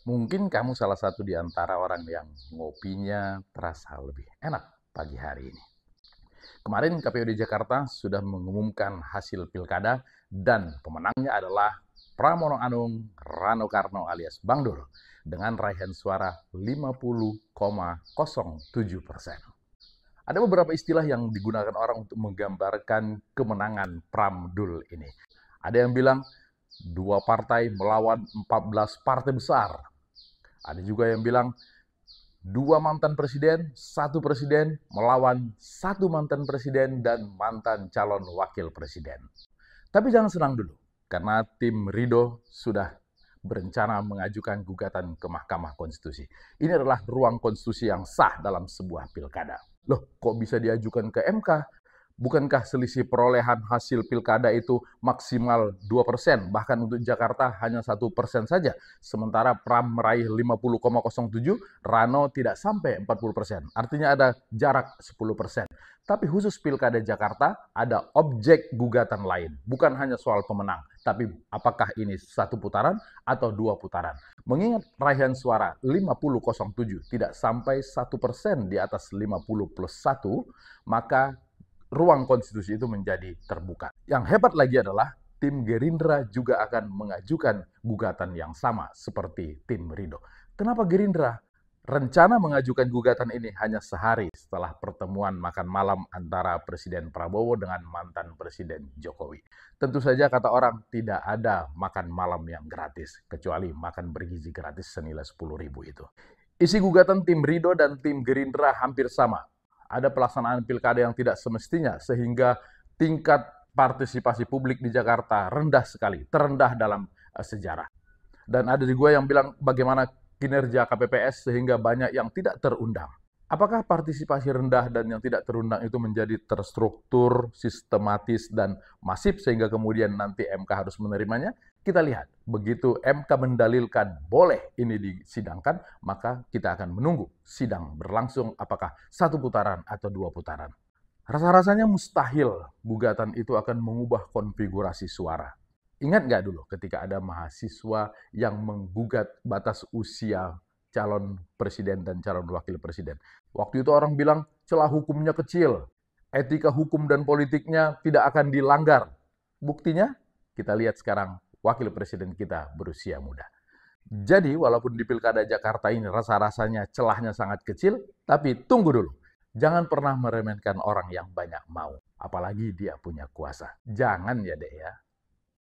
Mungkin kamu salah satu di antara orang yang ngopinya terasa lebih enak pagi hari ini. Kemarin KPUD Jakarta sudah mengumumkan hasil pilkada dan pemenangnya adalah Pramono Anung Rano Karno alias Bang Dul dengan raihan suara 50,07%. Ada beberapa istilah yang digunakan orang untuk menggambarkan kemenangan Pramdul ini. Ada yang bilang dua partai melawan 14 partai besar. Ada juga yang bilang dua mantan presiden, satu presiden melawan satu mantan presiden dan mantan calon wakil presiden. Tapi jangan senang dulu, karena tim Ridho sudah berencana mengajukan gugatan ke Mahkamah Konstitusi. Ini adalah ruang konstitusi yang sah dalam sebuah pilkada. Loh, kok bisa diajukan ke MK? Bukankah selisih perolehan hasil pilkada itu maksimal 2%, bahkan untuk Jakarta hanya 1% saja, sementara Pram meraih 50,07, Rano tidak sampai 40%, artinya ada jarak 10%. Tapi khusus pilkada Jakarta ada objek gugatan lain, bukan hanya soal pemenang, tapi apakah ini satu putaran atau dua putaran. Mengingat raihan suara 50,07 tidak sampai 1% di atas 50 plus 1, maka ruang konstitusi itu menjadi terbuka. Yang hebat lagi adalah tim Gerindra juga akan mengajukan gugatan yang sama seperti tim Ridho. Kenapa Gerindra? Rencana mengajukan gugatan ini hanya sehari setelah pertemuan makan malam antara Presiden Prabowo dengan mantan Presiden Jokowi. Tentu saja kata orang tidak ada makan malam yang gratis, kecuali makan bergizi gratis senilai 10.000 itu. Isi gugatan tim Ridho dan tim Gerindra hampir sama. Ada pelaksanaan pilkada yang tidak semestinya, sehingga tingkat partisipasi publik di Jakarta rendah sekali, terendah dalam sejarah. Dan ada juga yang bilang bagaimana kinerja KPPS sehingga banyak yang tidak terundang. Apakah partisipasi rendah dan yang tidak terundang itu menjadi terstruktur, sistematis, dan masif sehingga kemudian nanti MK harus menerimanya? Kita lihat, begitu MK mendalilkan boleh ini disidangkan, maka kita akan menunggu sidang berlangsung apakah satu putaran atau dua putaran. Rasa-rasanya mustahil gugatan itu akan mengubah konfigurasi suara. Ingat nggak dulu ketika ada mahasiswa yang menggugat batas usia calon presiden dan calon wakil presiden. Waktu itu orang bilang celah hukumnya kecil, etika hukum dan politiknya tidak akan dilanggar. Buktinya kita lihat sekarang wakil presiden kita berusia muda. Jadi walaupun di pilkada Jakarta ini rasa-rasanya celahnya sangat kecil, tapi tunggu dulu. Jangan pernah meremehkan orang yang banyak mau, apalagi dia punya kuasa. Jangan ya dek ya.